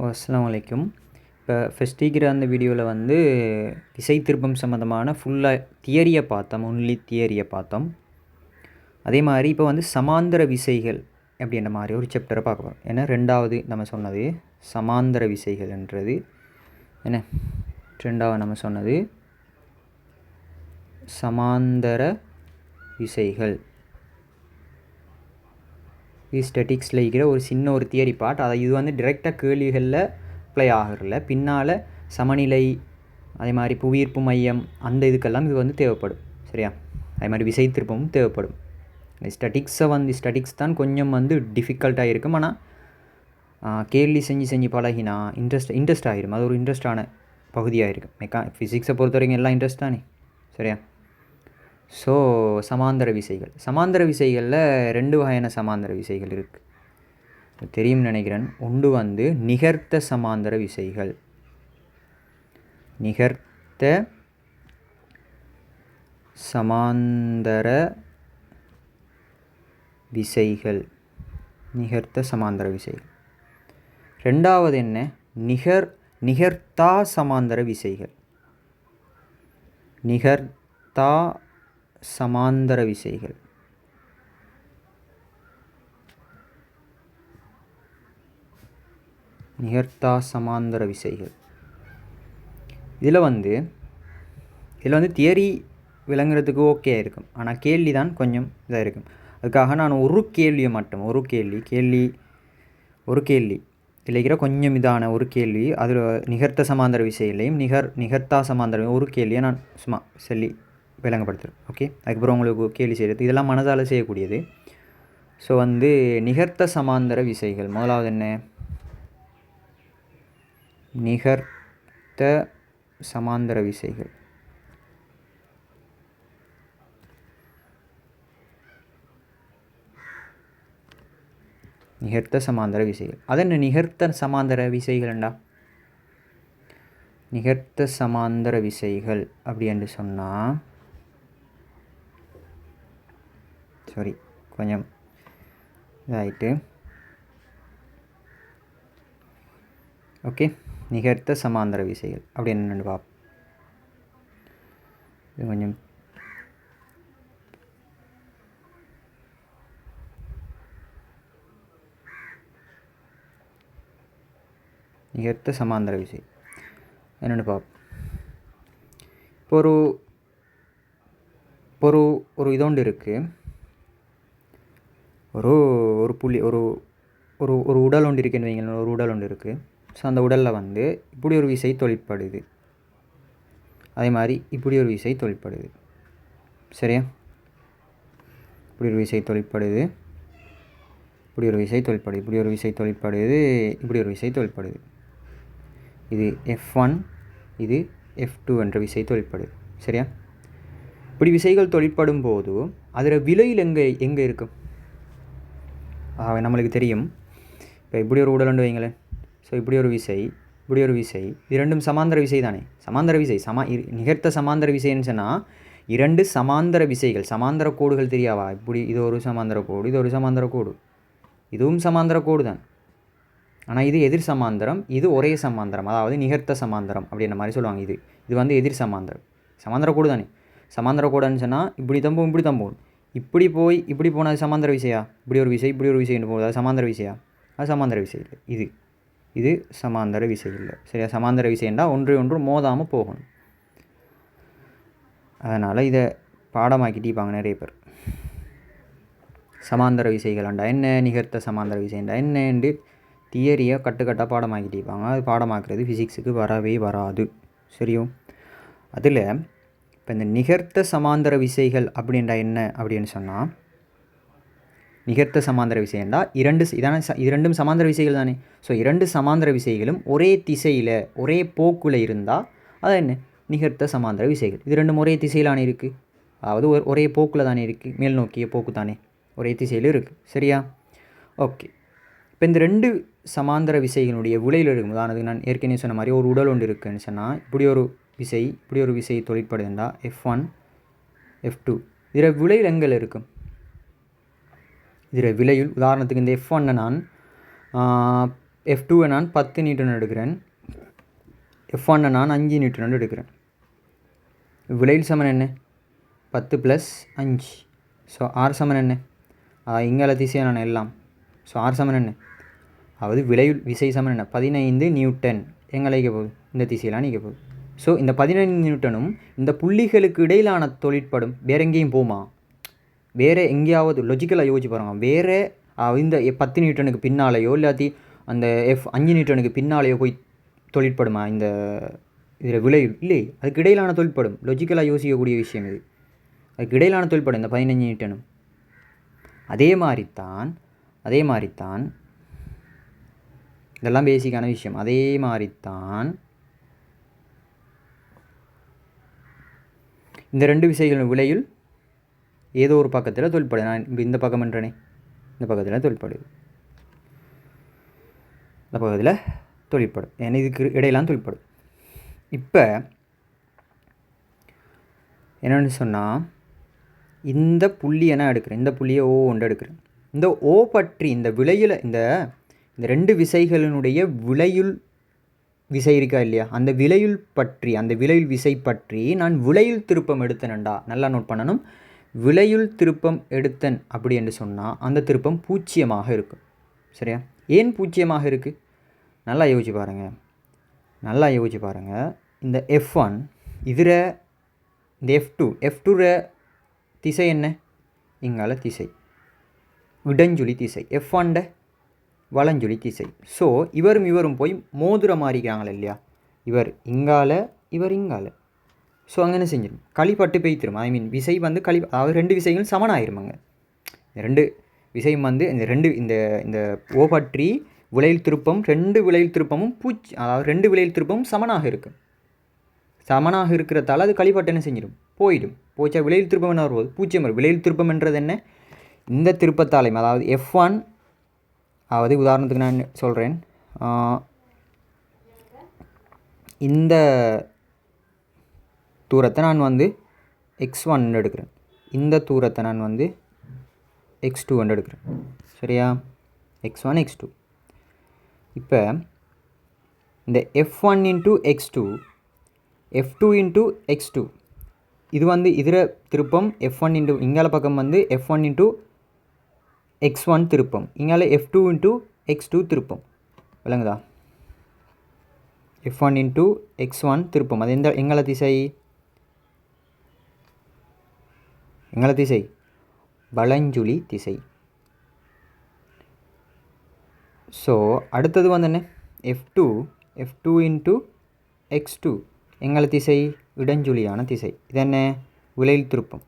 அஸ்ஸலாமு அலைக்கும். இப்போ ஃபஸ்ட்டிக்கிற அந்த வீடியோவில் வந்து திசை திருப்பம் சம்மந்தமான ஃபுல்லாக தியரியை பார்த்தோம், ஒன்லி தியரியை பார்த்தோம். அதே மாதிரி இப்போ வந்து சமாந்தர விசைகள் அப்படின்ற மாதிரி ஒரு சாப்டரை பார்க்க போகிறோம். ஏன்னா ரெண்டாவது நம்ம சொன்னது சமாந்தர விசைகள்ன்றது என்ன, ரெண்டாவது நம்ம சொன்னது சமாந்தர விசைகள். இது ஸ்டெட்டிக்ஸில் இருக்கிற ஒரு சின்ன ஒரு தியரி பார்ட். அதை இது வந்து டிரெக்டாக கேள்விகளில் அப்ளை ஆகிறல, பின்னால் சமநிலை அதே மாதிரி புவியீர்ப்பு மையம் அந்த இதுக்கெல்லாம் இது வந்து தேவைப்படும். சரியா? அதே மாதிரி விசை திருப்பமும் தேவைப்படும். ஸ்டெட்டிக்ஸ் தான் கொஞ்சம் வந்து டிஃபிகல்ட்டாக இருக்கும். ஆனால் கேள்வி செஞ்சு பழகினா இன்ட்ரெஸ்ட் ஆகிடும். அது ஒரு இன்ட்ரெஸ்டான பகுதியாக இருக்கும். ஃபிசிக்ஸை பொறுத்த வரைக்கும் எல்லாம் இன்ட்ரெஸ்ட் தானே. சரியா? ஸோ சமாந்தர விசைகளில் ரெண்டு வகையான சமாந்தர விசைகள் இருக்குது, தெரியும் நினைக்கிறேன். ஒன்று வந்து நிகர்த்த சமாந்தர விசைகள். நிகர்த்த சமாந்தர விசைகள். ரெண்டாவது என்ன, நிகர்த்தா சமாந்தர விசைகள். நிகர்த்தா சமாந்தர விசைகள். இதில் வந்து தியரி விளங்குறதுக்கு ஓகே இருக்கும். ஆனால் கேள்வி தான் கொஞ்சம் இதாக இருக்கும். அதுக்காக நான் ஒரு கேள்வி இல்லைக்கிற கொஞ்சம் இதான ஒரு கேள்வி, அதில் நிகர்த்த சமாந்தர விசைகளையும் நிகர்த்தா சமாந்தர ஒரு கேள்வியை நான் சும்மா சொல்லி விளங்கப்படுத்துகிறேன். ஓகே, அதுக்கப்புறம் உங்களுக்கு கேள்வி செய்கிறது இதெல்லாம் மனதால் செய்யக்கூடியது. ஸோ வந்து நிகர்த்த சமாந்தர விசைகள். முதலாவது என்ன, நிகர்த்த சமாந்தர விசைகள். அது என்ன நிகர்த்த சமாந்தர விசைகள்ண்டா? நிகர்த்த சமாந்தர விசைகள் அப்படி என்று சொன்னால், சாரி கொஞ்சம் இதாயிட்டு. ஓகே, நிகர்த்த சமாந்தர விசைகள் அப்படி என்னென்னு பார்ப்போம். இது கொஞ்சம் நிகர்த்த சமாந்தர விசை என்னென்னு பார்ப்போம். இப்போ ஒரு இதோண்டு இருக்குது. ஒரு புள்ளி ஒரு உடல் ஒன்று இருக்குன்னு வைங்களேன். ஒரு உடல் ஒன்று இருக்குது. ஸோ அந்த உடலில் வந்து இப்படி ஒரு விசை தொழிற்படுது, அதே மாதிரி இப்படி ஒரு விசை தொழிற்படுது. சரியா? இப்படி ஒரு விசை தொழிற்படுது, இப்படி ஒரு விசை தொழிற்படுது. இது F1, இது F2 என்ற விசை தொழிற்படுது. சரியா? இப்படி விசைகள் தொழிற்படும் போது அதில் விலையில் எங்கே இருக்கும்? நம்மளுக்கு தெரியும். இப்போ இப்படி ஒரு உடல் ஒன்று வைங்களேன். ஸோ இப்படி ஒரு விசை இரண்டும் சமாந்தர விசை தானே. நிகர்த்த சமாந்தர விசைன்னு சொன்னால் இரண்டு சமாந்தர விசைகள், சமாந்தர கோடுகள் தெரியாவா? இப்படி இது ஒரு சமாந்தர கோடு, இது ஒரு சமாந்தர கோடு, இதுவும் சமாந்தர கோடு தான். ஆனால் இது எதிர் சமாந்தரம், இது ஒரே சமாந்தரம், அதாவது நிகர்த்த சமாந்தரம் அப்படின்ற மாதிரி சொல்லுவாங்க. இது வந்து எதிர் சமாந்தர கோடு தானே. சமாந்தர கோடுன்னு சொன்னால் இப்படி தம்போம், இப்படி போய் இப்படி போனால் சமாந்தர விசையா? இப்படி ஒரு விசைன்னு போகுது, அது சமாந்தர விசையா? அது சமாந்தர விசை இல்லை. இது சமாந்தர விசை இல்லை. சரியா? சமாந்தர விசைண்டா ஒன்று மோதாமல் போகணும். அதனால் இதை பாடமாக்கிட்டிப்பாங்க நிறைய பேர். சமாந்தர விசைகளாண்டா என்ன, நிகர்த்த சமாந்தர விசைண்டா என்னன்னு தியரியை கட்டுக்கட்டாக பாடமாக்கிட்டிருப்பாங்க. அது பாடமாக்குறது ஃபிசிக்ஸுக்கு வரவே வராது. சரியோ? அதில் இப்போ இந்த நிகர்த்த சமாந்தர விசைகள் அப்படின்றா என்ன அப்படின்னு சொன்னால், நிகர்த்த சமாந்தர விசைண்டா இரண்டும் சமாந்தர விசைகள் தானே. ஸோ இரண்டு சமாந்தர விசைகளும் ஒரே திசையில் ஒரே போக்கில் இருந்தால் அது என்ன, நிகர்த்த சமாந்தர விசைகள். இது ரெண்டும் ஒரே திசையிலான இருக்குது, அதாவது ஒரே போக்கில் தானே இருக்குது, மேல் நோக்கிய போக்கு தானே, ஒரே திசையில் இருக்குது. சரியா? ஓகே, இப்போ இந்த ரெண்டு சமாந்தர விசைகளுடைய விளையில் இருக்கும். உதாரணத்துக்கு நான் ஏற்கனவே சொன்ன மாதிரி ஒரு உடல் ஒன்று இருக்குதுன்னு சொன்னால் இப்படி ஒரு விசை தொழிற்படுதுண்டா F1, F2. இதில் விளையில் எங்கே இருக்கும்? இதில் விலையில் உதாரணத்துக்கு இந்த F1 நான் F2 நான் 10 நியூட்டன் எடுக்கிறேன், F1 நான் 5 நியூட்டன் எடுக்கிறேன். விலையில் சமன் என்ன? 10 + 5. ஸோ ஆர் சமன் என்ன? இங்கால திசையை நான் எல்லாம். ஸோ ஆர் சமன் என்ன? அதாவது விலையுள் விசை சமன் என்ன? 15 நியூட்டன் எங்கே அழைக்க போகுது? இந்த திசையெல்லாம் நீக்க போகுது. ஸோ இந்த 15 நியூட்டனும் இந்த புள்ளிகளுக்கு இடையிலான தொழிற்படும் வேறு எங்கேயும் போமா? வேறு எங்கேயாவது லொஜிக்கலாக யோசிச்சு பாருங்க. வேறு இந்த 10 நியூட்டனுக்கு பின்னாலேயோ இல்லாட்டி அந்த 5 நியூட்டனுக்கு பின்னாலேயோ போய் தொழிற்படுமா இந்த இதில் விலையுள்? இல்லை, அதுக்கு இடையிலான தொழிற்படும். லொஜிக்கலாக யோசிக்கக்கூடிய விஷயம் இது. அதுக்கு இடையிலான தொழிற்படும் இந்த 15 நியூட்டனும். அதே மாதிரித்தான் இதெல்லாம் பேசிக்கான விஷயம். அதே மாதிரித்தான் இந்த 2 விசைகளின் விலையில் ஏதோ ஒரு பக்கத்தில் தொழிற்படுது. நான் இந்த பக்கம் என்றனே, இந்த பக்கத்தில் தொழிற்படுது, இந்த பக்கத்தில் தொழிற்படும். ஏன்னா இதுக்கு இடையிலான தொழிற்படும். இப்போ என்னென்னு சொன்னால், இந்த புள்ளியை நான் எடுக்கிறேன், இந்த புள்ளியை ஓ ஒன்று எடுக்கிறேன். இந்த ஓ பற்றி இந்த விலையில் இந்த 2 விசைகளினுடைய விலையுள் விசை இருக்கா இல்லையா, அந்த விலையுள் பற்றி, அந்த விலையுள் விசை பற்றி நான் விலையுள் திருப்பம் எடுத்தேன்டா. நல்லா நோட் பண்ணணும். விலையுள் திருப்பம் எடுத்தன் அப்படி என்று சொன்னால் அந்த திருப்பம் 0 இருக்கும். சரியா? ஏன் 0 இருக்குது? நல்லா யோசிச்சு பாருங்கள். இந்த F1 இதில் இந்த F2 திசை என்ன? இங்கால திசை இடஞ்சுழி திசை. F1 வலஞ்சுழி திசை. ஸோ இவரும் போய் மோதிர மாறிக்கிறாங்களே இல்லையா, இவர் இங்கால இவர் இங்கால. ஸோ அங்கே என்ன செஞ்சிடும்? களிப்பட்டு பெய்த்திரும். விசை வந்து அதாவது 2 விசைகளும் சமனாயிருமாங்க. இந்த 2 விசையும் வந்து இந்த ஓ பற்றி விலையில் திருப்பம் 2 விலையில் திருப்பமும் அதாவது 2 விலையில் திருப்பமும் சமனாக இருக்கும். சமனாக இருக்கிறதால அது களிப்பட்டு என்ன செஞ்சிடும்? போச்சா விலையில் திருப்பம் என்ன வரும்போது 0 வரும். விலையில் திருப்பம் என்றது என்ன? இந்த திருப்பத்தாலையும், அதாவது F1, அதாவது உதாரணத்துக்கு நான் சொல்கிறேன், இந்த தூரத்தை நான் வந்து x1 எடுக்கிறேன், இந்த தூரத்தை நான் வந்து x2 எடுக்கிறேன். சரியா? x1 x2. இப்போ இந்த F1 × x2 F2 × x2 இது வந்து இதில் திருப்பம் F1 இங்கால பக்கம் வந்து F1 × x1 திருப்பம், இங்கால F2 × x2 திருப்பம். விளங்குதா? F1 × x1 திருப்பம். அது எங்கால திசை? வலஞ்சுழி திசை. ஸோ அடுத்தது வந்து என்ன? F2 × x2 எங்கால திசை? இடஞ்சுழியான திசை. இது என்ன? விலையில் திருப்பம்.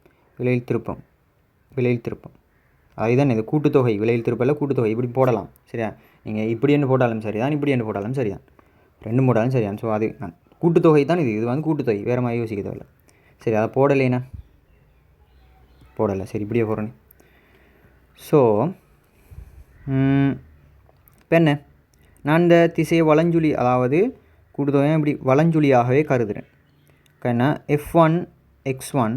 இதுதான் இது கூட்டுத்தொகை. விலையில் திருப்பல கூட்டுத்தொகை. இப்படி போடலாம். சரியா? நீங்கள் இப்படி என்ன போட்டாலும் சரிதான், இப்படி என்ன போட்டாலும் சரிதான், 2 போட்டாலும் சரிதான். ஸோ அது கூட்டுத்தொகை தான். இது வந்து கூட்டுத்தொகை. வேறு மாதிரி யோசிக்க தேவையில்லை. சரி, அதை போடலைண்ணா, போடலை. சரி, இப்படியே போடுறேன். ஸோ இப்போ என்ன, நான் இந்த திசையை வலஞ்சுழி, அதாவது கூட்டுத்தொகையை இப்படி வலஞ்சுழியாகவே கருதுகிறேன். ஏன்னா F1 x1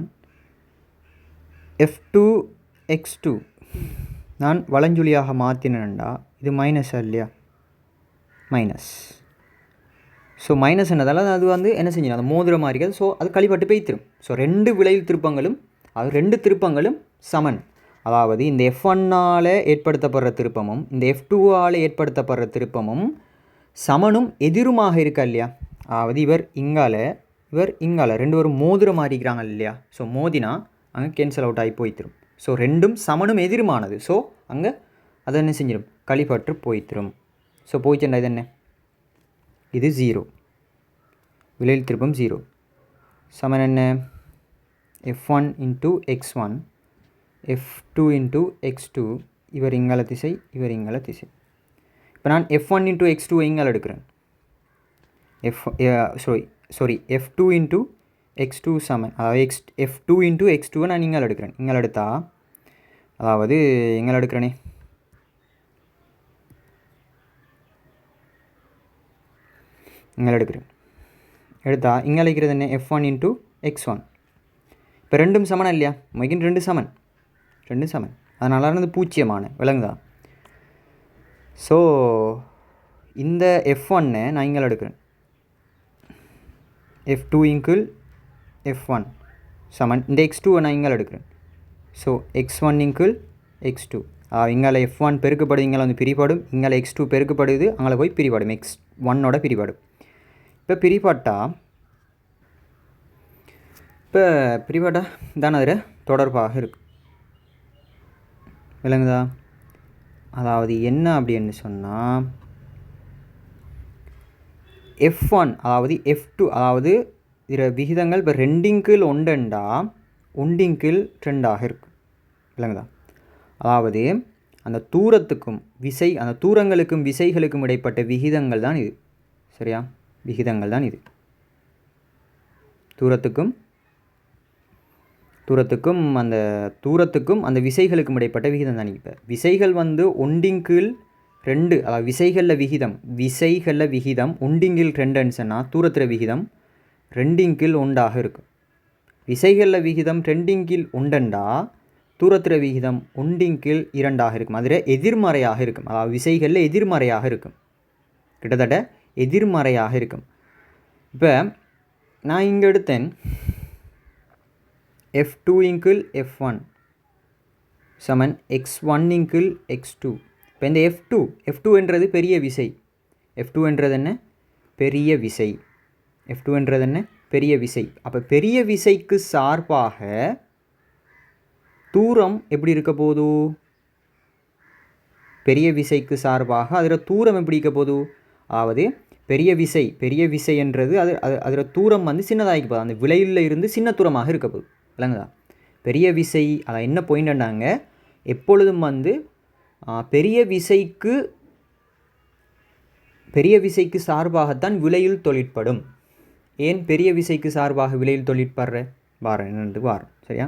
F2 x2 நான் வலஞ்சுழியாக மாற்றினேன்டா. இது மைனஸ் இல்லையா? மைனஸ். ஸோ மைனஸ் என்னதால அது வந்து என்ன செஞ்சிடும்? அது மோதிர மாறிக்காது. ஸோ அது களிப்பட்டு பெய்த்திரும். ஸோ 2 விலையில் திருப்பங்களும், அது 2 திருப்பங்களும் சமன். அதாவது இந்த F1ஆல் ஏற்படுத்தப்படுற திருப்பமும் இந்த F2ஆல் ஏற்படுத்தப்படுற திருப்பமும் சமனும் எதிருமாக இருக்கா இல்லையா? அதாவது இவர் இங்கால 2 பேரும் மோதிர மாறிக்கிறாங்க இல்லையா? ஸோ மோதினா அங்கே கேன்சல் அவுட் ஆகி போய்த்திரும். ஸோ 2ம் சமனும் எதிருமானது. ஸோ அங்கே அதை என்ன செஞ்சிடும்? களிப்பற்று போய்த்திரும். ஸோ போய்ச்சண்டா. இது என்ன? இது 0. விலையில் திருப்பம் 0. சமன் என்ன? F1 × x1 F2 × x2. இவர் இங்கால திசை, இவர் இங்கால திசை. இப்போ நான் F1 × x2 இங்கால எடுக்கிறேன். F2 × x2 சமன், அதாவது F2 × x2 நான் இங்கால எடுக்கிறேன். இங்கால எடுத்தா, அதாவது இங்கால எடுக்கிறேனே, இங்கால எடுத்தா இங்கால இருக்கிறது என்ன? F1 × x1. இப்போ 2ம் சமனா இல்லையா? மைக்கின் 2 சமன். அதனால அது 0 விளங்குதா? ஸோ இந்த F1 நான் இங்கே எடுக்கிறேன். F2 இன்குள் F1 சமன் இந்த X2 நான் இங்கே எடுக்கிறேன். ஸோ X1 இன்குள் X2 இங்கே F1 பெருக்கப்படுது, இங்கே வந்து பிரிபாடும், இங்கே X2 பெருக்கப்படுது, அங்கே போய் பிரிபாடும், X1ஓட பிரிபாடும். இப்போ பிரிபாட்டா தானே அதில் தொடர்பாக இருக்குது. விளங்குதா? அதாவது என்ன அப்படின்னு சொன்னால் F1 அதாவது F2 அதாவது இதில் விகிதங்கள் இப்போ 2 ஒன்றுண்டா 1 2 இருக்குது. விளங்குதா? அதாவது அந்த தூரத்துக்கும் விசை அந்த தூரங்களுக்கும் விசைகளுக்கும் இடைப்பட்ட விகிதங்கள் தான் இது. சரியா? விகிதங்கள் தான் இது. தூரத்துக்கும் அந்த விசைகளுக்கும் இடைப்பட்ட விகிதம் தான். இப்போ விசைகள் வந்து 1/2 அதாவது விசைகளில் விகிதம் 1/2ன்னு சொன்னால் தூரத்தில் விகிதம் 2/1 இருக்கும். விசைகளில் விகிதம் 2/1 தூரத்தில் விகிதம் 1/2 இருக்கும். அதில் எதிர்மறையாக இருக்கும். அதாவது விசைகளில் எதிர்மறையாக இருக்கும், கிட்டத்தட்ட எதிர்மறையாக இருக்கும். இப்போ நான் இங்கே எடுத்தேன் F2 இன்குள் F1 சமன் X1 இன்குள் X2. இப்போ இந்த F2 என்றது பெரிய விசை. F2 என்றது என்ன? பெரிய விசை. F2 என்றது என்ன? பெரிய விசை. அப்போ பெரிய விசைக்கு சார்பாக தூரம் எப்படி இருக்க போது? பெரிய விசைக்கு சார்பாக அதில் தூரம் எப்படி இருக்க போது? அதாவது பெரிய விசை என்றது அதில் தூரம் வந்து சின்னதாகி போகுது. அந்த விலையில் இருந்து சின்ன தூரமாக இருக்க போகுது. விளங்குதா? பெரிய விசை அதை என்ன பாயிண்ட்னாங்க, எப்பொழுதும் வந்து பெரிய விசைக்கு சார்பாகத்தான் விலையில் தொழிற்படும். ஏன் பெரிய விசைக்கு சார்பாக விலையில் தொழிற்படுற வாரம் சரியா?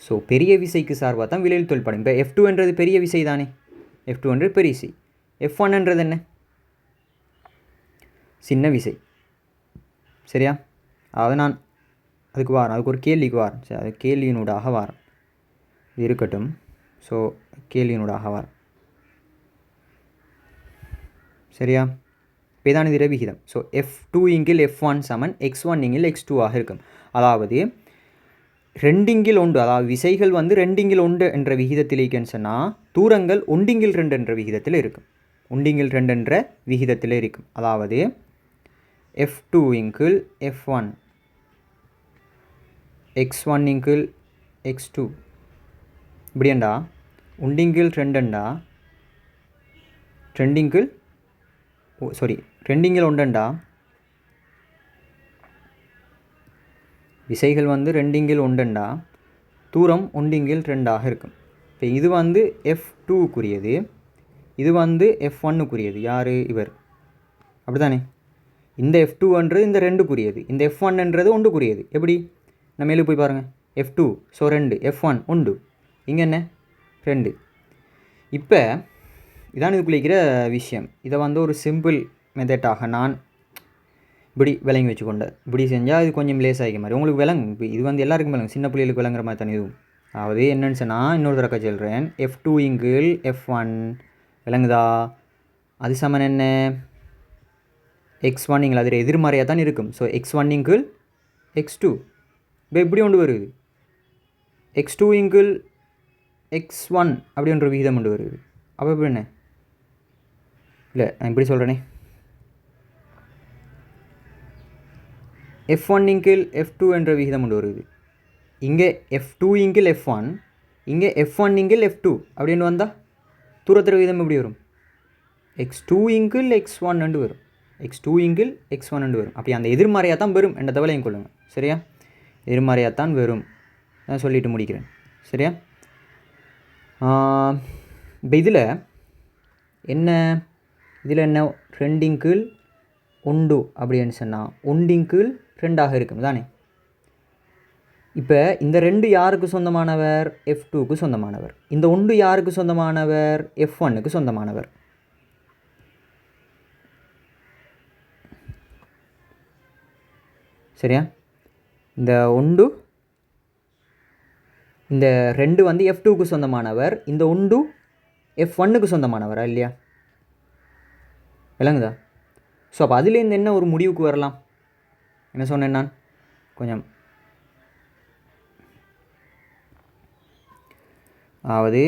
ஸோ பெரிய விசைக்கு சார்பாக தான் விலையில் தொழிற்படும். இப்போ F2 என்றது பெரிய விசை தானே. F2 என்றது பெரிய விசை. F1 என்றது என்ன? சின்ன விசை. சரியா? அதாவது நான் அதுக்கு ஒரு கேள்விக்கு வாரம். சரி, அது கேள்வியினூடாக வாரம். இது இருக்கட்டும். ஸோ கேள்வியினூடாக வாரம். சரியா? இப்போ இதான் இது விகிதம். ஸோ F2 இன்கில் F1 சமன் X1 இன்கில் X2 ஆக இருக்கும். அதாவது 2/1 அதாவது விசைகள் வந்து 2/1 என்ற விகிதத்தில் இருக்குன்னு சொன்னால் தூரங்கள் 1/2 என்ற விகிதத்தில் இருக்கும். 1/2 என்ற விகிதத்தில் இருக்கும். அதாவது F2 இன்கில் F1 X1 இன்கில் X2 இப்படியண்டா 1/2 2/1 விசைகள் வந்து 2/1 தூரம் 1/2 இருக்கும். இப்போ இது வந்து F2க்குரியது, இது வந்து F1க்குரியது. யார்? இவர். அப்படி தானே? இந்த F2ன்றது இந்த 2க்குரியது, இந்த F1ன்றது 1க்குரியது. எப்படி? நம்ம மேலே போய் பாருங்கள். F2 ஸோ 2, F1 1, இங்கே என்ன 2. இப்போ இதான் இதுக்குள்ளிக்கிற விஷயம். இதை வந்து ஒரு சிம்பிள் மெத்தடாக நான் இப்படி விளங்கி வச்சுக்கொண்டேன். இப்படி செஞ்சால் இது கொஞ்சம் லேஸ் ஆகிக்க மாதிரி உங்களுக்கு விளங்கும். இப்போ இது வந்து எல்லாருக்கும் விளங்கும், சின்ன பிள்ளைகளுக்கு விளங்குற மாதிரி தானே இதுவும். அதாவது என்னென்னு சொன்னால் இன்னொரு தடவை சொல்கிறேன். F2 இன்கில் F1 விளங்குதா? அது சமன் என்ன? X1 இங்கில் அதில் எதிர்மறையாக தான் இருக்கும். ஸோ X1 இன்கில் X2 இப்போ எப்படி கொண்டு வருது? X2 இன்கில் X1 அப்படின்ற விகிதம் கொண்டு வருது. அப்போ எப்படி என்ன? இல்லை நான் இப்படி சொல்கிறேனே, F1 இன்கில் F2 என்ற விகிதம் கொண்டு வருது. இங்கே F2 இன்கில் F1, இங்கே F1 இன்கில் F2 அப்படின்னு வந்தால் தூரத்திற விகிதம் எப்படி வரும்? X2 இன்கில் X1 என்று வரும். X2 இன்கில் X1 என்று வரும். அப்படி அந்த எதிர்மறையாக தான் வரும் என்ற தகவலையும் கொள்ளுங்கள். சரியா? எதிர்மறையாக தான் வரும். நான் சொல்லிட்டு முடிக்கிறேன். சரியா? இப்போ இதில் என்ன 2/1 அப்படின்னு சொன்னால் 1/2 இருக்கும் தானே. இப்போ இந்த 2 யாருக்கு சொந்தமானவர்? F2க்கு சொந்தமானவர். இந்த 1 யாருக்கு சொந்தமானவர்? F1க்கு சொந்தமானவர். சரியா? இந்த 2 வந்து F2க்கு சொந்தமானவர், இந்த 1 F1க்கு சொந்தமானவரா இல்லையா? விளங்குதா? ஸோ அப்போ அதுலேருந்து என்ன ஒரு முடிவுக்கு வரலாம்? என்ன சொன்னேன் நான்? கொஞ்சம் அதாவது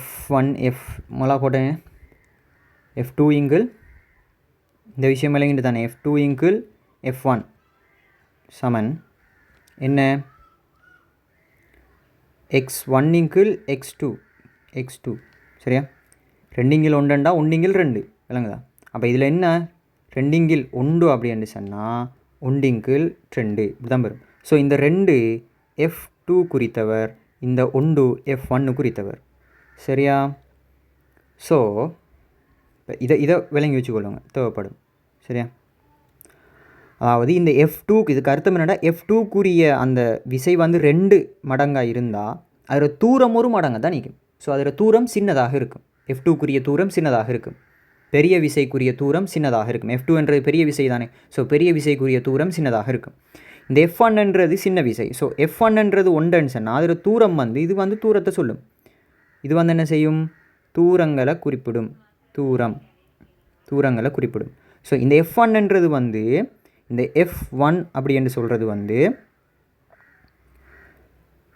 F1 எஃப் மொழா போட்டேன், F2 இங்கிள் இந்த விஷயம் விளங்கிட்டு தானே, F2 இங்கிள் F1 சமன் என்ன, X1 இங்கிள் X2 சரியா? 2 இங்கிள் 1 1 இங்கிள் 2 விளங்குதா? அப்போ இதில் என்ன 2 இங்கிள் 1 அப்படின்னு சொன்னால் 1 இங்கிள் 2 இப்படி தான் வரும். ஸோ இந்த 2 F2 குறித்தவர், இந்த 1 F1 குறித்தவர் சரியா? ஸோ இப்போ இதை விளங்கி வச்சுக்கொள்ளுங்க, தேவைப்படும் சரியா? அதாவது இந்த F2க்கு இதுக்கு அர்த்தம் என்னென்னா, F2க்குரிய அந்த விசை வந்து 2 மடங்காக இருந்தால் அதில் தூரம் ஒரு மடங்காக தான் நிற்கும். ஸோ அதில் தூரம் சின்னதாக இருக்கும். F2க்குரிய தூரம் சின்னதாக இருக்கும், பெரிய விசைக்குரிய தூரம் சின்னதாக இருக்கும். F2 என்றது பெரிய விசை தானே, ஸோ பெரிய விசைக்குரிய தூரம் சின்னதாக இருக்கும். இந்த F1 என்றது சின்ன விசை. ஸோ F1 என்றது 1ன்னு சொன்னால் அதில் தூரம் வந்து இது வந்து தூரத்தை சொல்லும். இது வந்து என்ன செய்யும், தூரங்களை குறிப்பிடும், தூரங்களை குறிப்பிடும். ஸோ இந்த F1 என்றது வந்து இந்த F1 அப்படி என்று சொல்கிறது வந்து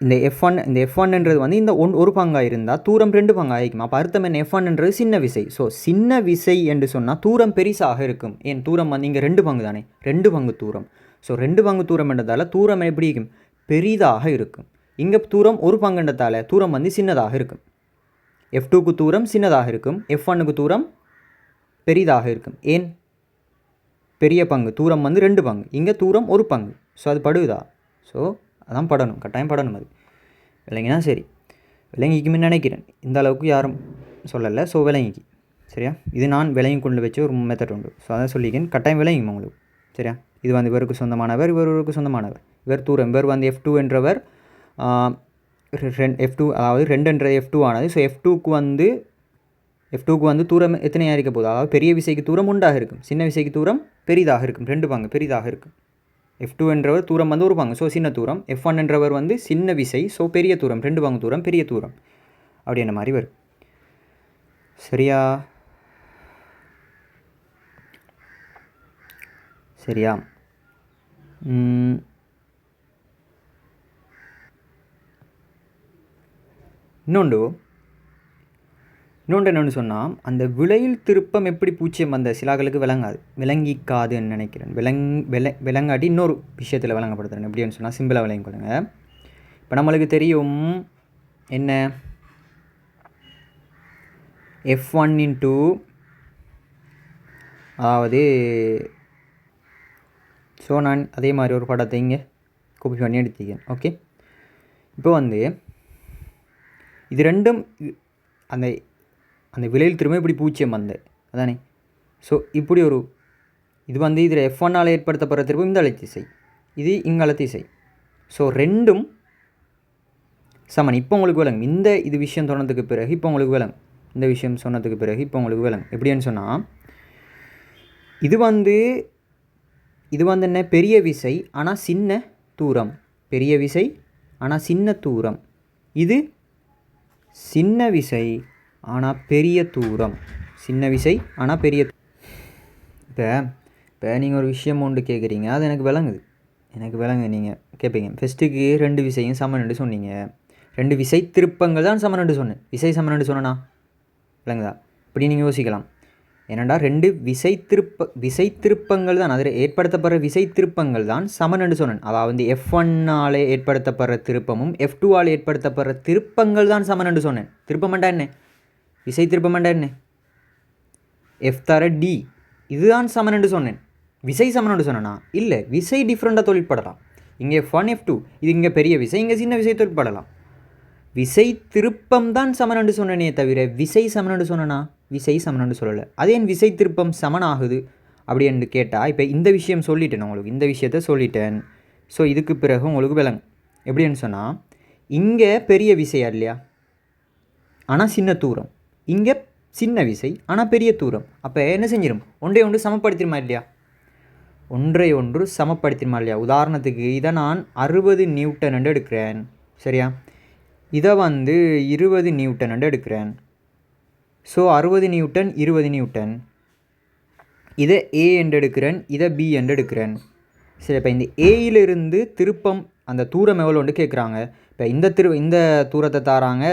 இந்த F1 என்றது வந்து இந்த ஒரு பங்காக இருந்தால் தூரம் 2 பங்காக ஆகிக்கும். அப்போ அர்த்தம் என்ன, F1 என்றது சின்ன விசை. ஸோ சின்ன விசை என்று சொன்னால் தூரம் பெரிசாக இருக்கும். ஏன் தூரம் வந்து இங்கே 2 பங்கு தானே, 2 பங்கு தூரம். ஸோ 2 பங்கு தூரம் என்றதால் தூரம் எப்படி இருக்கும், பெரிதாக இருக்கும். இங்கே தூரம் ஒரு பங்குன்றதால தூரம் வந்து சின்னதாக இருக்கும். F2க்கு தூரம் சின்னதாக இருக்கும், F1க்கு தூரம் பெரிதாக இருக்கும். ஏன், பெரிய பங்கு தூரம் வந்து 2 பங்கு, இங்கே தூரம் ஒரு பங்கு. ஸோ அது படுதா? ஸோ அதான் படணும், கட்டாயம் படணும். அது விளங்கினா சரி, விளங்கிக்குமே நினைக்கிறேன். இந்த அளவுக்கு யாரும் சொல்லலை. ஸோ விளங்கிக்கு சரியா? இது நான் விளங்கி கொண்டு வச்ச ஒரு மெத்தட் உண்டு. ஸோ அதான் சொல்லிக்கேன், கட்டாயம் விளங்கிக்கும் உங்களுக்கு சரியா? இது வந்து இவருக்கு சொந்தமானவர், இவருக்கு சொந்தமானவர். இவர் தூரம், இவர் வந்து F2 என்றவர், F2 அதாவது 2 என்ற F2 ஆனது. ஸோ F2க்கு வந்து தூரம் எத்தனையாக இருக்க போகுது, அதாவது பெரிய விசைக்கு தூரம் 1ஆக இருக்கும், சின்ன விசைக்கு தூரம் பெரிதாக இருக்கும், 2 பங்கு பெரிதாக இருக்கும். F2 என்றவர் தூரம் வந்து ஒரு பங்கு, ஸோ சின்ன தூரம். F1 என்றவர் வந்து சின்ன விசை, ஸோ பெரிய தூரம், 2 பங்கு தூரம், பெரிய தூரம் அப்படின்ற மாதிரி வரும் சரியா? சரியா? இன்னொன்று என்னென்னு சொன்னால், அந்த விலையில் திருப்பம் எப்படி பூச்சியம் வந்த சிலாக்களுக்கு விளங்கிக்காதுன்னு நினைக்கிறேன். விளங்காட்டி இன்னொரு விஷயத்தில் விளங்கப்படுத்துகிறேன். எப்படின்னு சொன்னால் சிம்பிளாக விளங்கி கொள்ளுங்க. இப்போ நம்மளுக்கு தெரியும் என்ன, F1 இன்ட்டு அதாவது ஸோ நான் அதே மாதிரி ஒரு படத்தை இங்கே காப்பி பண்ணி எடுத்துக்கேன். ஓகே, இப்போ வந்து இது ரெண்டும் அந்த அந்த விலையில் திரும்ப இப்படி பூச்சியம் வந்தேன் அதானே. ஸோ இப்படி ஒரு இது வந்து இதில் F1ஆல் ஏற்படுத்தப்படுற திரும்ப இந்த அலைத்திசை, இது இங்கே அலைத்திசை. ஸோ ரெண்டும் சமன். இப்போ உங்களுக்கு விளங்கும் இந்த இது விஷயம் சொன்னதுக்கு பிறகு, இப்போ உங்களுக்கு விளங்கும் இந்த விஷயம் சொன்னதுக்கு பிறகு, இப்போ உங்களுக்கு விளங்கும் எப்படின்னு சொன்னால், இது வந்து என்ன, பெரிய விசை ஆனால் சின்ன தூரம், பெரிய விசை ஆனால் சின்ன தூரம். இது சின்ன விசை ஆனால் பெரிய தூரம், சின்ன விசை ஆனால் பெரிய. இப்போ நீங்கள் ஒரு விஷயம் ஒன்று கேட்குறீங்க, அது எனக்கு விளங்கு நீங்கள் கேட்பீங்க. ஃபஸ்ட்டுக்கு 2 விசையும் சமன்ண்டு சொன்னீங்க, 2 விசை திருப்பங்கள் தான் சமன்ண்டு சொன்னேன். விசை சமன்ண்டு சொன்னேன்னா விளங்குதா? இப்படி நீங்கள் யோசிக்கலாம். ஏனெண்டா 2 விசை திருப்பங்கள் தான், அதில் ஏற்படுத்தப்படுற விசை திருப்பங்கள் தான் சமன்ண்டு சொன்னேன். அதாவது F1ஆல் ஏற்படுத்தப்படுற திருப்பமும் F2ஆல் ஏற்படுத்தப்படுற திருப்பங்கள் தான் சமன்ண்டு சொன்னேன். திருப்பமெண்டா என்ன, விசை திருப்பமெண்டா என்ன, F தர D, இதுதான் சமன்ண்டு சொன்னேன். விசை சமன்ண்டு சொன்னேன்னா இல்லை, விசை டிஃப்ரெண்ட்டாக தொழிற்படலாம். இங்கே F1 F2, இது இங்கே பெரிய விசை, இங்கே சின்ன விசை தொழிற்படலாம். விசை திருப்பம் தான் சமனண்டு சொன்னனே தவிர விசை சமனண்டு சொன்னா விசை சமனண்டு சொல்லலை. அதே என் விசை திருப்பம் சமனாகுது அப்படி என்று கேட்டால், இப்போ இந்த விஷயம் சொல்லிட்டேன் உங்களுக்கு, இந்த விஷயத்த சொல்லிட்டேன். ஸோ இதுக்கு பிறகு உங்களுக்கு விளங்கும் எப்படின்னு சொன்னால், இங்கே பெரிய விசையா இல்லையா ஆனால் சின்ன தூரம், இங்கே சின்ன விசை ஆனால் பெரிய தூரம். அப்போ என்ன செஞ்சிடும், ஒன்றை சமப்படுத்திடுமா இல்லையா, ஒன்று சமப்படுத்திடுமா இல்லையா. உதாரணத்துக்கு இதை நான் 60 நியூட்டன் என்று எடுக்கிறேன் சரியா, இதை வந்து 20 நியூட்டன் என்று எடுக்கிறேன். ஸோ 60 நியூட்டன் 20 நியூட்டன் இதை ஏ என்று எடுக்கிறேன், இதை பி என்று எடுக்கிறேன். சரி, இப்போ இந்த ஏயிலிருந்து திருப்பம் அந்த தூரம் எவ்வளோன்னு கேட்குறாங்க. இப்போ இந்த தூரத்தை தாராங்க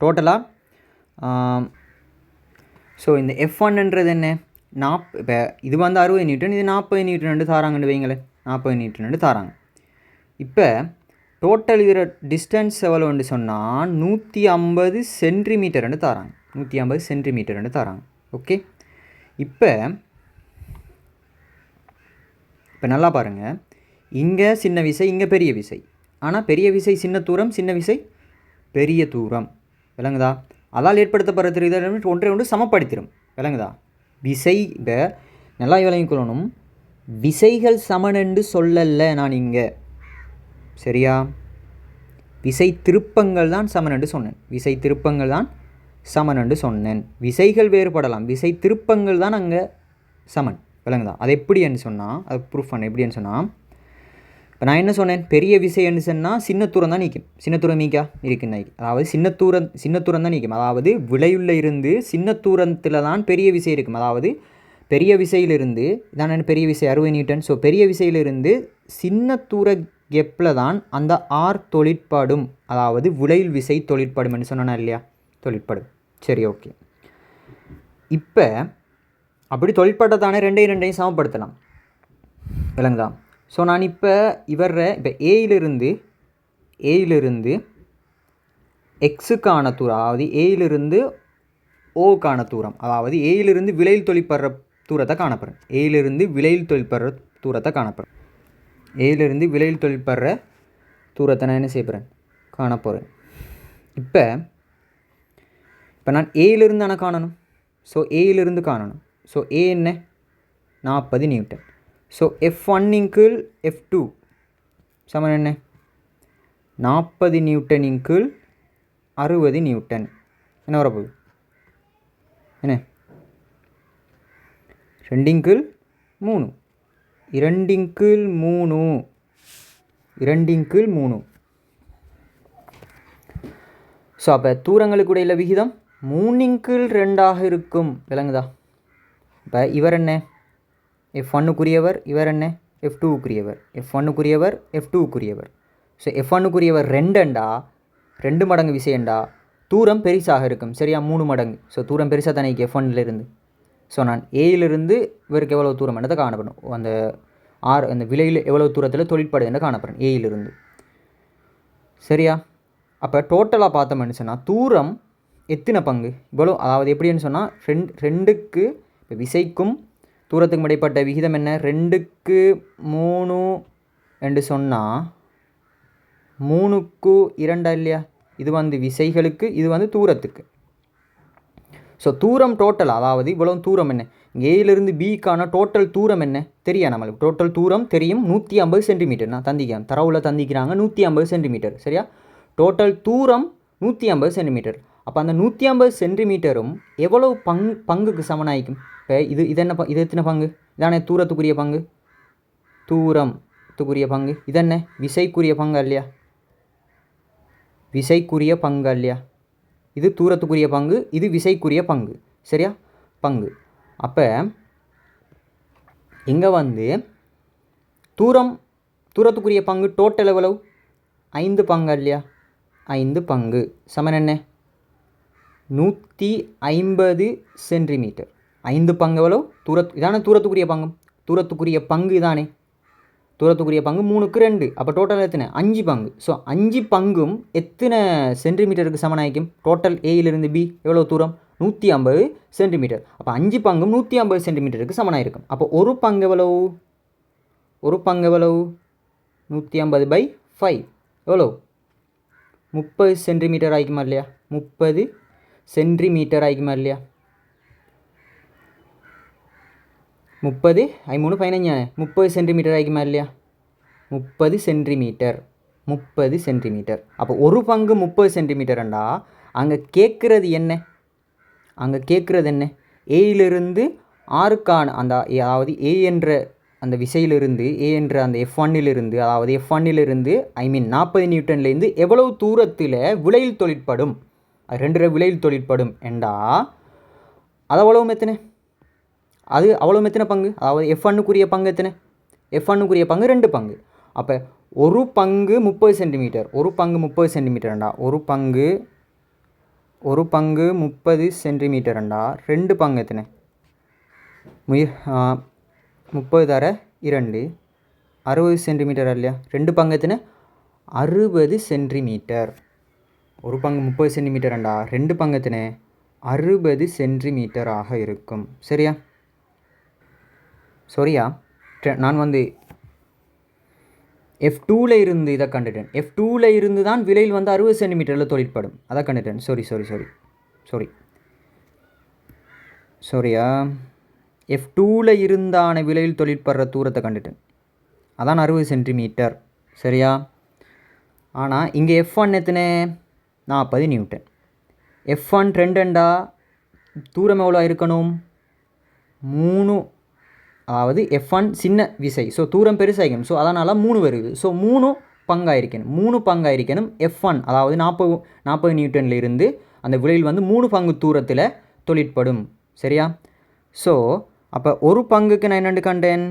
டோட்டலாக. ஸோ இந்த F1ன்றது என்ன, இப்போ இது வந்து 60 நியூட்டன், இது 40 நியூட்டன் தாராங்கன்னு வைங்களேன், 40 நியூட்டன் தாராங்க. இப்போ டோட்டல் இதில் டிஸ்டன்ஸ் எவ்வளோன்னு சொன்னால் 150 சென்டிமீட்டர்னு தாராங்க, 150 சென்டிமீட்டர்னு தாராங்க. ஓகே, இப்போ நல்லா பாருங்கள், இங்கே சின்ன விசை, இங்கே பெரிய விசை. ஆனால் பெரிய விசை சின்ன தூரம், சின்ன விசை பெரிய தூரம். விளங்குதா? அதால் ஏற்படுத்தப்படுற இதை ஒன்றை ஒன்று சமப்படுத்திடும். விளங்குதா? விசை இப்போ நல்லா விளங்கிக்கொள்ளணும், விசைகள் சமனென்று சொல்லலை நான் இங்கே. சரியா? விசை திருப்பங்கள் தான் சமனென்று சொன்னேன், விசை திருப்பங்கள் தான் சமனென்று சொன்னேன். விசைகள் வேறுபடலாம், விசை திருப்பங்கள் தான் அங்கே சமன். விளங்குதா? அது எப்படின்னு சொன்னால், அது ப்ரூஃப் பண்ண எப்படின்னு சொன்னால், இப்போ நான் என்ன சொன்னேன், பெரிய விசைன்னு சொன்னால் சின்ன தூரம் தான் நீக்கும், சின்ன தூரம் நீக்கா இருக்குன்னு, அதாவது சின்ன தூரம் தான் நீக்கும். அதாவது விளையுள்ள இருந்து சின்ன தூரத்தில் தான் பெரிய விசை இருக்கும். அதாவது பெரிய விசையிலிருந்து இதான் பெரிய விசை 60 நியூட்டன். ஸோ பெரிய விசையிலிருந்து சின்ன தூர கெப்பில் தான் அந்த ஆர் தொழிற்படும், அதாவது விளையுள் விசை தொழிற்படும் சொன்னா இல்லையா, தொழிற்படும். சரி, ஓகே. இப்போ அப்படி தொழிற்பட்டதானே ரெண்டையும் சமப்படுத்தலாம். விளங்குதா? ஸோ நான் இப்போ இப்போ ஏயிலிருந்து எக்ஸுக்கான தூரம், அதாவது ஏயிலிருந்து ஓக்கான தூரம், அதாவது ஏயிலிருந்து விலையில் தொழிற்படுற தூரத்தை காணப்படுறேன், ஏயிலிருந்து விலையில் தொழிற்படுற தூரத்தை காணப்படுறேன், ஏயிலிருந்து விலையில் தொழிற்படுற தூரத்தை நான் என்ன செய்யப்படுறேன், காணப்போகிறேன். இப்போ நான் ஏயிலிருந்து தானே காணணும். ஸோ ஏயிலிருந்து காணணும். ஸோ ஏ என்ன, 40 நியூட்டன். ஸோ F1 F2 சமன் என்ன, 40 நியூட்டன் 60 நியூட்டன். என்ன வரப்போகுது, என்ன 2 3, 2 3. ஸோ அப்போ தூரங்களுக்கு இடையில விகிதம் 3/2 இருக்கும். விளங்குதா? இப்போ இவர் என்ன, F1க்குரியவர், இவர் என்ன F2க்குரியவர், F1க்குரியவர் F2க்குரியவர். ஸோ F1க்குரியவர் 2 மடங்கு விசைண்டா தூரம் பெருசாக இருக்கும். சரியா? 3 மடங்கு. ஸோ தூரம் பெருசாக தானே F1லேருந்து. ஸோ நான் ஏயிலிருந்து இவருக்கு எவ்வளோ தூரம் என்னதை காணப்படும், அந்த விலையில் எவ்வளோ தூரத்தில் தொழிற்படு என்ன காணப்படும் ஏயிலிருந்து. சரியா? அப்போ டோட்டலாக பார்த்தோம்னு சொன்னால் தூரம் எத்தனை பங்கு இவ்வளோ, அதாவது எப்படின்னு சொன்னால் ரெண்டுக்கு இப்போ விசைக்கும் தூரத்துக்கும் இடைப்பட்ட விகிதம் என்ன, 2/3 என்று சொன்னால் 3/2 இல்லையா? இது வந்து விசைகளுக்கு, இது வந்து தூரத்துக்கு. ஸோ தூரம் டோட்டல், அதாவது இவ்வளோ தூரம் என்ன, ஏயிலிருந்து பிக்கான டோட்டல் தூரம் என்ன தெரியா நம்மளுக்கு. டோட்டல் தூரம் தெரியும் 150 சென்டிமீட்டர். நான் தந்திக்கிறேன், தரவில் தந்திக்கிறாங்க 150 சென்டிமீட்டர். சரியா? டோட்டல் தூரம் 150 சென்டிமீட்டர். அப்போ அந்த 150 சென்டிமீட்டரும் எவ்வளோ பங்குக்கு சமனாயிக்கும். இப்போ இது எத்தனை பங்கு, இதானே தூரத்துக்குரிய பங்கு, தூரத்துக்குரிய பங்கு. இது என்ன விசைக்குரிய பங்கு இல்லையா, விசைக்குரிய பங்கு இல்லையா. இது தூரத்துக்குரிய பங்கு, இது விசைக்குரிய பங்கு. சரியா? பங்கு. அப்போ இங்கே வந்து தூரத்துக்குரிய பங்கு டோட்டல் எவ்வளவு, 5 பங்கு இல்லையா, 5 பங்கு சமன் என்ன 150 சென்டிமீட்டர். 5 பங்கு எவ்வளோ, இதானே தூரத்துக்குரிய பங்கு, தூரத்துக்குரிய பங்கு இதானே, தூரத்துக்குரிய பங்கு 3/2. அப்போ டோட்டல் எத்தனை, 5 பங்கு. ஸோ 5 பங்கும் எத்தனை சென்டிமீட்டருக்கு சமனாயிக்கும், டோட்டல் ஏயிலிருந்து பி எவ்வளோ தூரம் 150 சென்டிமீட்டர். அப்போ 5 பங்கும் 150 சென்டிமீட்டருக்கு சமனாயிருக்கும். அப்போ ஒரு பங்கு எவ்வளவு, 150/5 எவ்வளோ 30 சென்டிமீட்டர் ஆகிக்குமா இல்லையா, 30 சென்டிமீட்டர் ஆகிக்குமா இல்லையா, 30 3 15 30 சென்டிமீட்டர் ஆகிக்குமா இல்லையா, 30 சென்டிமீட்டர். அப்போ ஒரு பங்கு 30 சென்டிமீட்டர்ண்டா அங்கே கேட்குறது என்ன, ஏயிலிருந்து ஆறுக்கான அதாவது ஏ என்ற அந்த விசையிலிருந்து, ஏ என்ற அந்த F1லிருந்து, அதாவது F1லிருந்து 40 நியூட்டன்லேருந்து எவ்வளவு தூரத்தில் விலையில் தொழிற்படும், 2 விலையில் தொழிற்படும் என்றா அது அவ்வளவு எத்தனை அது அவ்வளோ எத்தனை பங்கு, அதாவது F1க்குரிய பங்கு எத்தனை, F1க்குரிய பங்கு 2 பங்கு. அப்போ ஒரு பங்கு 30 சென்டிமீட்டர், ஒரு பங்கு 30 சென்டிமீட்டர்ண்டா ஒரு பங்கு 30 சென்டிமீட்டர்ண்டா 2 பங்கு எத்தனை 30 தர 2 60 சென்டிமீட்டர் இல்லையா, 2 பங்கு எத்தனை 60 சென்டிமீட்டர். ஒரு பங்கு 30 சென்டிமீட்டர்ண்டா 2 பங்கு எத்தனை 60 சென்டிமீட்டராக இருக்கும். சரியா? சரியா? நான் வந்து F2ல இருந்து இதை கண்டுட்டேன். F2ல இருந்து தான் விலையில் வந்து 60 சென்டிமீட்டரில் தொழிற்படும், அதை கண்டுட்டேன். சரியா? F2ல இருந்தான விலையில் தொழிற்படுற தூரத்தை கண்டுட்டேன், அதான் 60 சென்டிமீட்டர். சரியா? ஆனால் இங்கே F1 எத்தனை 40 நியூட்டன். F1 2 தூரம் எவ்வளோ இருக்கணும் 3, அதாவது F1 சின்ன விசை, ஸோ தூரம் பெருசாகிக்கணும், ஸோ அதனால் 3 வருது. ஸோ 3 பங்காயிருக்கணும் F1, அதாவது 40 நியூட்டனில் இருந்து அந்த விலையில் வந்து 3 பங்கு தூரத்தில் தொழிற்படும். சரியா? ஸோ அப்போ ஒரு பங்குக்கு நான் என்னென்னு கண்டேன்,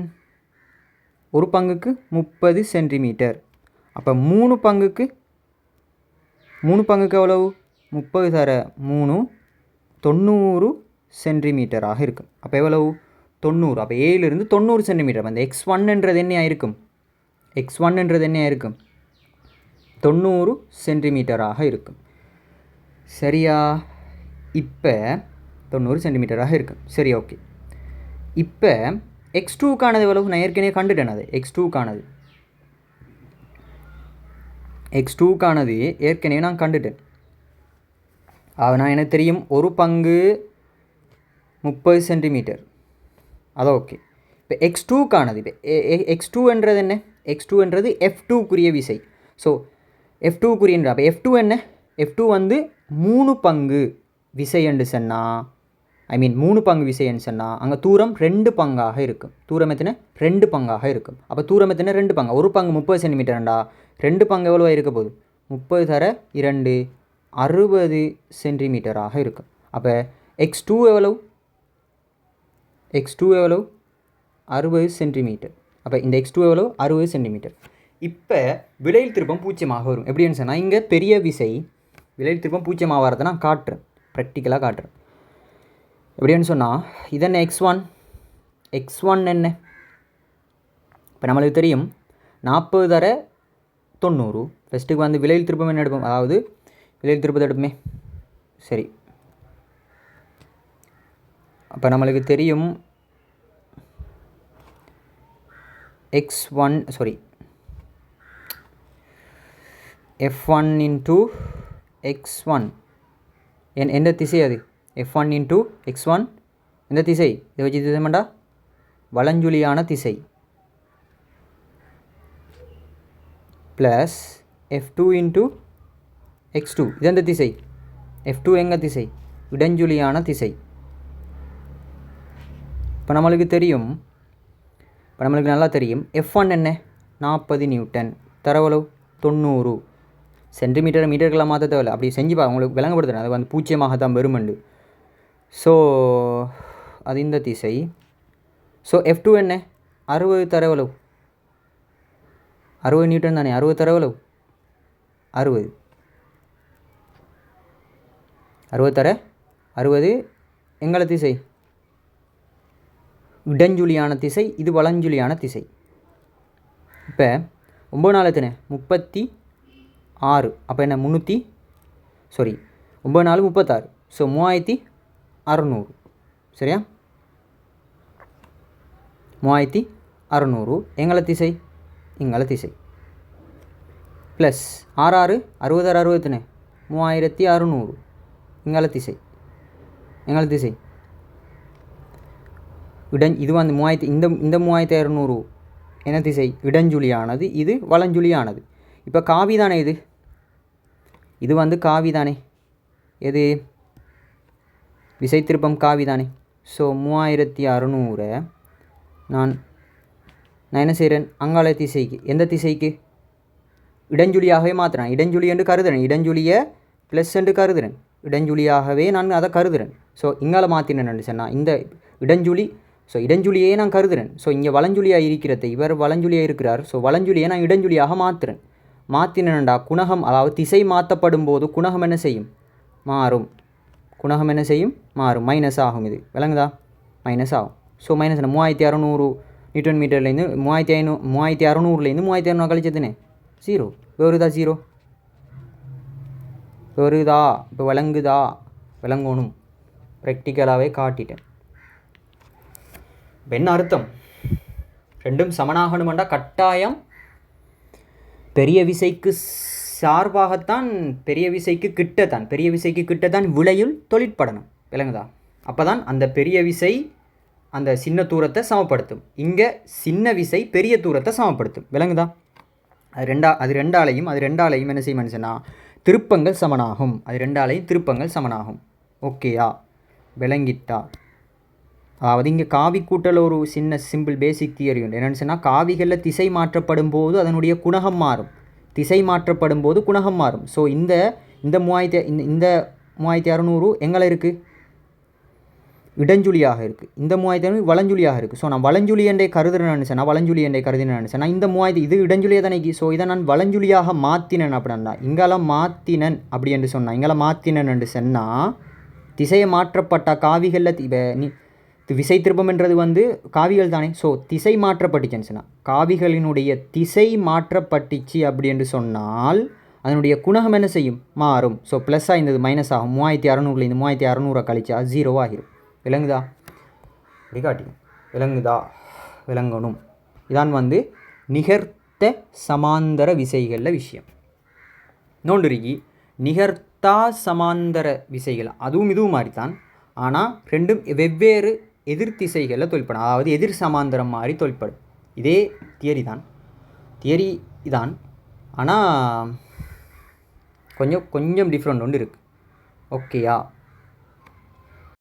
ஒரு பங்குக்கு 30 சென்டிமீட்டர். அப்போ 3 பங்குக்கு எவ்வளவு 30 தர 3 90 சென்டிமீட்டராக இருக்கும். அப்போ எவ்வளவு 90. அப்போ ஏலிருந்து 90 சென்டிமீட்டர். அந்த X1 என்னையாக இருக்கும், என்னையாக இருக்கும் 90 சென்டிமீட்டராக இருக்கும். சரியா? இப்போ 90 சென்டிமீட்டராக இருக்கும். சரி, ஓகே. இப்போ X2க்கானது எவ்வளவு, நான் ஏற்கனவே கண்டுட்டேன். அது X2க்கானது ஏற்கனவே நான் கண்டுட்டேன். நான் எனக்கு தெரியும் ஒரு பங்கு 30 சென்டிமீட்டர், அது ஓகே. இப்போ X2க்கானது, இப்போ X2 என்ன, X2 F2க்குரிய விசை. ஸோ F2க்குரிய, அப்போ F2 என்ன, F2 வந்து 3 பங்கு விசை என்று சொன்னால், 3 பங்கு விசை என்று சொன்னால் அங்கே தூரம் 2 பங்காக இருக்கும். தூரம் எத்தனை 2 பங்காக இருக்கும். அப்போ தூரம் எத்தனை 2 பங்கு. ஒரு பங்கு 30 சென்டிமீட்டர்ண்டா 2 பங்கு எவ்வளோ இருக்க போகுது 30 தர 2 60 சென்டிமீட்டராக இருக்கும். அப்போ X2 எவ்வளவு 60 சென்டிமீட்டர். அப்போ இந்த X2 எவ்வளவு 60 சென்டிமீட்டர். இப்போ விலையில் திருப்பம் பூஜ்ஜியமாக வரும். எப்படின்னு சொன்னால் இங்கே பெரிய விசை விலையில் திருப்பம் பூஜ்ஜியமாக வரதை நான் காட்டுறேன், ப்ராக்டிக்கலாக காட்டுறேன். எப்படின்னு சொன்னால் இதென்ன X1 என்ன, இப்போ நம்மளுக்கு தெரியும் 40 தர 90. ஃபஸ்ட்டுக்கு வந்து விலையில் திருப்பம் என்ன எடுப்போம், அதாவது விலையில் திருப்பத்தை எடுப்போமே. சரி, அப்போ நம்மளுக்கு தெரியும் F1 இன்ட்டு X1 எந்த திசை, அது F1 இன்ட்டு X1 எந்த திசை, இதை வச்சு திசை மாட்டா வலஞ்சுழியான திசை, ப்ளஸ் F2 இன்ட்டு X2 இது எந்த திசை, F2 எங்கே திசை இடஞ்சுழியான திசை. இப்போ நம்மளுக்கு நல்லா தெரியும் F1 என்ன 40 நியூட்டன், தரவளவு 90 சென்டிமீட்டர், மீட்டருக்கெல்லாம் மாற்ற தேவையில்லை. அப்படி செஞ்சு உங்களுக்கு விளங்கப்படுத்துகிறேன், அது வந்து பூஜ்ஜியமாக தான் வருமண்டு. ஸோ அது இந்த திசை. ஸோ F2 என்ன 60 தரவளவு 60 நியூட்டன் தானே, 60 தரவளவு 60 தர 60 எங்கள திசை இடஞ்சுழியான திசை, இது வலஞ்சுழியான திசை. இப்போ 9 4 எத்தனை 36. அப்போ என்ன 9 4 36. ஸோ 3600. சரியா? 3600 எங்கள திசை இங்கள திசை, ப்ளஸ் 6 60 60 எத்தனை 3600 இங்கள திசை இது வந்து 3000, இந்த 3600 என்ன திசை இடஞ்சுழியானது, இது வலஞ்சுழியானது. இப்போ காவி தானே, இது வந்து காவி தானே, எது விசை திருப்பம் காவி தானே. ஸோ 3600 நான் என்ன செய்கிறேன், அங்காள திசைக்கு, எந்த திசைக்கு இடஞ்சுழியாகவே மாற்றுறேன். இடஞ்சுழி என்று கருதுறேன், இடஞ்சுழியை ப்ளஸ் என்று கருதுறேன், இடஞ்சுழியாகவே நான் அதை கருதுறேன். ஸோ இங்கால மாற்றினேன்னு சொன்னால் இந்த இடஞ்சுழி ஸோ இடஞ்சுழியே நான் கருதுறேன். ஸோ இங்கே வலஞ்சுழியாக இருக்கிறது, இவர் வலஞ்சுழியாக இருக்கிறார். ஸோ வலஞ்சுழியை நான் இடஞ்சுழியாக மாற்றுறேன். மாற்றினேன்டா குணகம், அதாவது திசை மாற்றப்படும் போது குணகம் என்ன செய்யும்? மாறும். குணகம் என்ன செய்யும்? மாறும். மைனஸ் ஆகும். இது விளங்குதா? மைனஸ் ஆகும். ஸோ மைனஸ் என்ன? 3600 நியூட்டன் மீட்டர்லேருந்து 3600லேருந்து 3600 கழிச்சதுனே 0 வருதா? 0 வருதா? இப்போ விளங்குதா? விளங்கணும். ப்ராக்டிக்கலாகவே காட்டிட்டேன். இப்போ என்ன அர்த்தம்? ரெண்டும் சமனாகணுமெண்டா கட்டாயம் பெரிய விசைக்கு சார்பாகத்தான், பெரிய விசைக்கு கிட்டத்தான் விளையுள் தொழிற்படணும். விளங்குதா? அப்போ தான் அந்த பெரிய விசை அந்த சின்ன தூரத்தை சமப்படுத்தும். இங்கே சின்ன விசை பெரிய தூரத்தை சமப்படுத்தும். விளங்குதா? அது ரெண்டாலையும் என்ன செய்யும் மனுஷனா? திருப்பங்கள் சமனாகும். அது ரெண்டாலையும் திருப்பங்கள் சமனாகும். ஓகேயா? விளங்கிட்டா? அதாவது இங்கே காவி கூட்டல் ஒரு சின்ன சிம்பிள் பேசிக் தியரி உண்டு. என்னென்னு சொன்னால், காவிகளில் திசை மாற்றப்படும் போது அதனுடைய குணகம் மாறும். திசை மாற்றப்படும் போது குணகம் மாறும். ஸோ இந்த 3600 எங்களை இருக்குது? இடஞ்சுழியாக இருக்குது. இந்த 3600 வலஞ்சுழியாக இருக்குது. ஸோ நான் வலஞ்சுழி என்றே கருதுறேன்னு சொன்னால் இந்த 3000 இது இடஞ்சுழியாக தானே. ஸோ இதை நான் வலஞ்சுழியாக மாற்றினேன் அப்படின்னா, இங்கெல்லாம் மாற்றினன் அப்படி என்று சொன்னால், இங்கெல்லாம் மாற்றினன் என்று சொன்னால், திசையை மாற்றப்பட்ட காவிகளில் விசை திருப்பம் என்றது காவிகள் தானே. ஸோ திசை மாற்றப்பட்டுச்சுன்னு சொன்னால், காவிகளினுடைய திசை மாற்றப்பட்டுச்சு அப்படி என்று சொன்னால் அதனுடைய குணகம் என்ன செய்யும்? மாறும். ஸோ ப்ளஸ்ஸாக இருந்தது மைனஸ் ஆகும். 3600லேருந்து 3600 கழிச்சா 0 ஆகிரும். விளங்குதா? இப்படி காட்டி விளங்குதா? விளங்கணும். இதான் நிகர்த்த சமாந்தர விசைகளில் விஷயம். நோண்டுருக்கி நிகர்த்தா சமாந்தர விசைகள் அதுவும் இதுவும் மாதிரி தான். ஆனால் ரெண்டும் வெவ்வேறு எதிர் திசைகளில் தொழிற்படும். அதாவது எதிர் சமாந்தரம் மாதிரி தொழிற்படும். இதே தியரி தான். ஆனால் கொஞ்சம் டிஃப்ரெண்ட் ஒன்று இருக்குது. ஓகேயா?